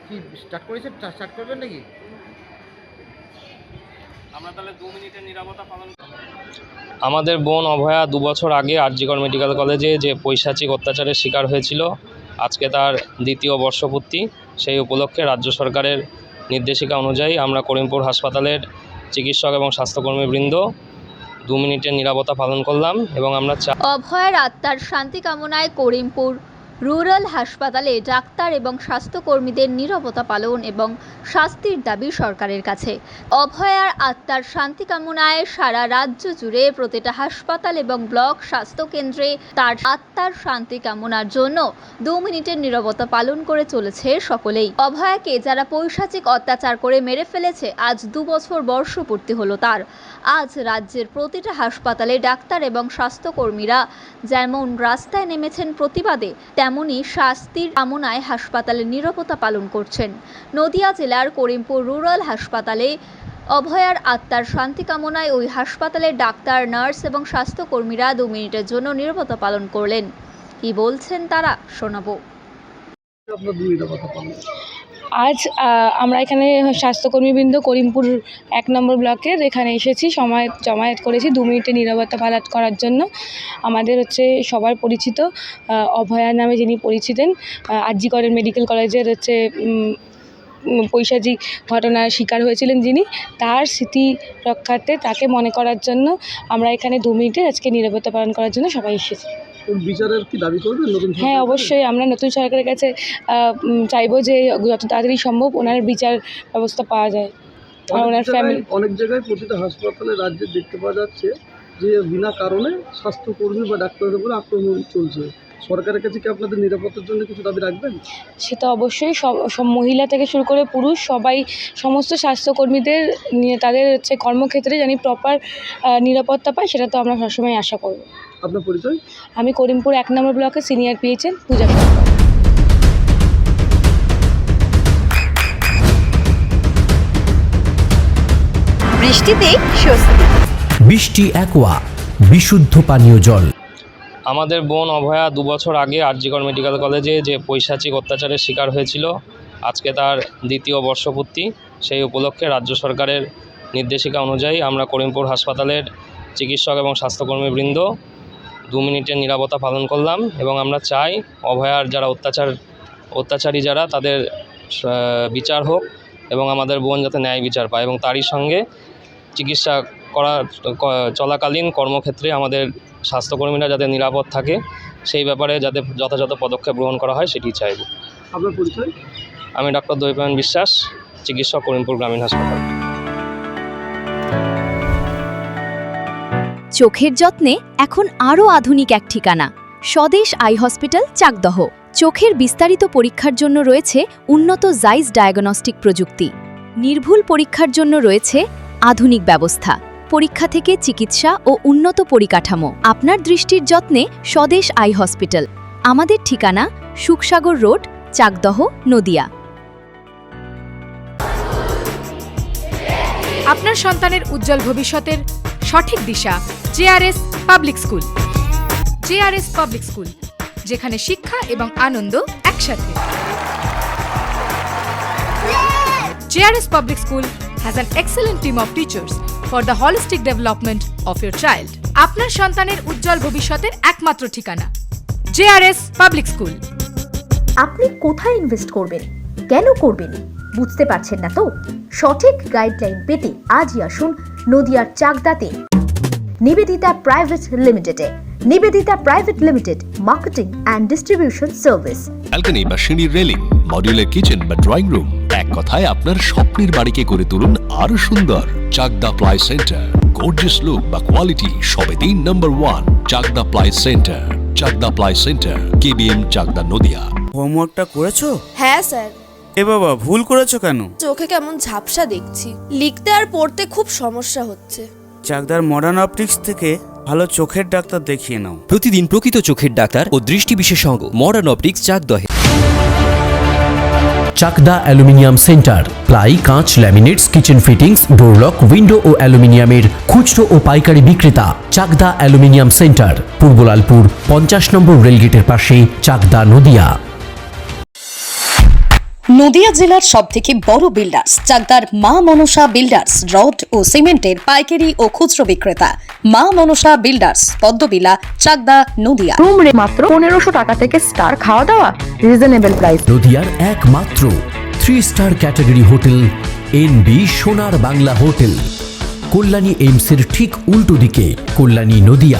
কি স্টার্ট করবেন নাকি? আমরা তাহলে 2 মিনিটের নীরবতা পালন করব। আমাদের বোন অভয়া 2 বছর আগে আরজিকর মেডিকেল কলেজে যে পৈশাচিক অত্যাচারের শিকার হয়েছিল, আজকে তার দ্বিতীয় বর্ষপূর্তি। সেই উপলক্ষে রাজ্য সরকারের নির্দেশিকা অনুযায়ী আমরা করিমপুর হাসপাতালের চিকিৎসক এবং স্বাস্থ্যকর্মীবৃন্দ 2 মিনিটের নীরবতা পালন করলাম এবং আমরা অভয়ার আত্মার শান্তি কামনায় করিমপুর রুরাল হাসপাতালে ডাক্তার এবং স্বাস্থ্যকর্মীদের নীরবতা পালন এবং শাস্তির দাবি সরকারের কাছে। অভয়ার আত্মার শান্তি কামনায় সারা রাজ্য জুড়ে প্রতিটা হাসপাতাল এবং ব্লক স্বাস্থ্যকেন্দ্রে তার আত্মার শান্তি কামনার জন্য 2 মিনিটের নীরবতা পালন করে চলেছে সকলেই। অভয়াকে যারা পৈশাচিক অত্যাচার করে মেরে ফেলেছে, আজ 2 বছর বর্ষপূর্তি হলো তার। আজ রাজ্যের প্রতিটা হাসপাতালে ডাক্তার এবং স্বাস্থ্যকর্মীরা যেমন রাস্তায় নেমেছেন প্রতিবাদে, তেমনি শাস্তির কামনায় হাসপাতালে নীরবতা পালন করছেন। নদিয়া জেলার করিমপুর রুরাল হাসপাতালে অভয়ার আত্মার শান্তি কামনায় ওই হাসপাতালের ডাক্তার, নার্স এবং স্বাস্থ্যকর্মীরা 2 মিনিটের জন্য নীরবতা পালন করলেন। কি বলছেন তারা শোনাবো। আজ আমরা এখানে স্বাস্থ্যকর্মীবৃন্দ করিমপুর 1 নম্বর ব্লকের এখানে এসেছি, জমায়েত করেছি 2 মিনিটের নীরবতা পালন করার জন্য। আমাদের সবার পরিচিত অভয়া নামে যিনি পরিচিতেন, আরজিকর মেডিকেল কলেজের পৈশাচিক ঘটনার শিকার হয়েছিলেন যিনি, তার স্মৃতি রক্ষার্থে তাকে মনে করার জন্য আমরা এখানে 2 মিনিটের আজকে নীরবতা পালন করার জন্য সবাই এসেছি। বিচারের কি দাবি করবেন? হ্যাঁ, অবশ্যই আমরা নতুন সরকারের কাছে চাইবো যে যত তাড়াতাড়ি সম্ভব ওনার বিচার ব্যবস্থা পাওয়া যায়। ওনার ফ্যামিলি অনেক জায়গায় প্রতিটা হাসপাতালে রাজ্যে দেখতে পাওয়া যাচ্ছে যে বিনা কারণে স্বাস্থ্যকর্মী বা ডাক্তারদের উপরে আক্রমণ চলছে। সরকারের কাছে কি আপনাদের নিরাপত্তার জন্য কিছু দাবি রাখবেন? সেটা অবশ্যই সব মহিলা থেকে শুরু করে পুরুষ সমস্ত স্বাস্থ্যকর্মীদের নিয়ে তাদের কর্মক্ষেত্রে জানি প্রপার নিরাপত্তা পায়, সেটা তো আমরা সবসময় আশা করব। আপনার পরিচয়? আমি করিমপুর 1 নম্বর ব্লকের সিনিয়র পিএইচএন পূজা সরকার। বৃষ্টিতে স্বস্তি। বৃষ্টি অ্যাকোয়া, বিশুদ্ধ পানীয় জল। আমাদের বোন অভয়া 2 বছর আগে আরজিকর মেডিকেল কলেজে যে পৈশাচিক অত্যাচারের শিকার হয়েছিল, আজকে তার দ্বিতীয় বর্ষপূর্তি। সেই উপলক্ষে রাজ্য সরকারের নির্দেশিকা অনুযায়ী আমরা করিমপুর হাসপাতালের চিকিৎসক এবং স্বাস্থ্যকর্মীবৃন্দ 2 মিনিটের নীরবতা পালন করলাম এবং আমরা চাই অভয়ার যারা অত্যাচারী যারা তাদের বিচার হোক এবং আমাদের বোন যাতে ন্যায় বিচার পায়, এবং তারই সঙ্গে চিকিৎসা চলাকালীন কর্মক্ষেত্রে আমাদের স্বাস্থ্যকর্মীরা যাতে নিরাপদ থাকে সেই ব্যাপারে যাতে যথাযথ পদক্ষেপ গ্রহণ করা হয় সেটি চাইব। আপনার পরিচয়? আমি ডক্টর দৈপায়ন বিশ্বাস, চিকিৎসক, করিমপুর গ্রামীণ হাসপাতাল। চোখের যত্নে এখন আরও আধুনিক এক ঠিকানা, স্বদেশ আই হসপিটাল, চাকদহ। চোখের বিস্তারিত পরীক্ষার জন্য রয়েছে উন্নত জাইস ডায়াগনস্টিক প্রযুক্তি। নির্ভুল পরীক্ষার জন্য রয়েছে আধুনিক ব্যবস্থা, পরীক্ষা থেকে চিকিৎসা ও উন্নত পরিকাঠামো। আপনার দৃষ্টির যত্নে স্বদেশ আই হসপিটাল। আমাদের ঠিকানা সুখসাগর রোড, চাকদহ, নদিয়া। আপনার সন্তানের উজ্জ্বল ভবিষ্যতের সঠিক দিশা JRS public school. JRS public school, যেখানে শিক্ষা এবং আনন্দ একসাথে। JRS public school has an excellent team of teachers for the holistic development of your child. আপনার সন্তানের উজ্জ্বল ভবিষ্যতের একমাত্র ঠিকানা জেআরএস পাবলিক স্কুল। আপনি কোথায় ইনভেস্ট করবেন, কেন করবেন বুঝতে পারছেন না তো? সঠিক গাইডলাইন পেতে আজই আসুন নদিয়ার চাকদাতে নিবেদিতা প্রাইভেট লিমিটেডে। Nivedita private limited, marketing and distribution service. Balcony বা সিঁড়ির রেলিং, মডিউলার কিচেন বা ড্রয়িং রুম, এক কথায় আপনার স্বপ্নের বাড়িকে করে তুলুন আরো সুন্দর। Chakdah ply centre, gorgeous look বা কোয়ালিটি সবে 3 number 1 Chakdah ply centre. Chakdah ply centre, KBM, Chakdah, Nadia. হোমওয়ার্কটা করেছো? হ্যাঁ স্যার। এ বাবা, ভুল করেছো কেন? চোখে কেমন ঝাপসা দেখছি, লিখতে আর পড়তে খুব সমস্যা হচ্ছে। চাকদার মডার্ন অপটিক্স থেকে ভালো চোখের ডাক্তার দেখিয়ে নাও। প্রতিদিন প্রকৃত চোখের ডাক্তার ও দৃষ্টি বিশেষজ্ঞ মডার্ন অপটিক্স, চাকদহে। চাকদা অ্যালুমিনিয়াম সেন্টার, প্লাই, কাঁচ, laminates, kitchen fittings, door lock, window ও অ্যালুমিনিয়ামের খুচরো ও পাইকারি বিক্রেতা। Chakdah aluminium centre, Purbalalpur 50 number রেলগেটের পাশে, চাকদা, নদিয়া। নদিয়া জেলার সবথেকে বড় বিল্ডার্স চাকদার মা মনসা বিল্ডার্স রড ও সিমেন্টের পাইকারি ও খুচরো বিক্রেতা। মা মনসা বিল্ডার্স, পদ্মবিলা, চাকদা, নদিয়া। রুম রে মাত্র 1500 টাকা থেকে স্টার, খাওয়া দাওয়া রিজনেবল প্রাইস। নদিয়ার একমাত্র 3 স্টার ক্যাটাগরি হোটেল এনবি সোনার বাংলা হোটেল, কল্যাণী এইমসের ঠিক উল্টো দিকে, কল্যাণী, নদিয়া।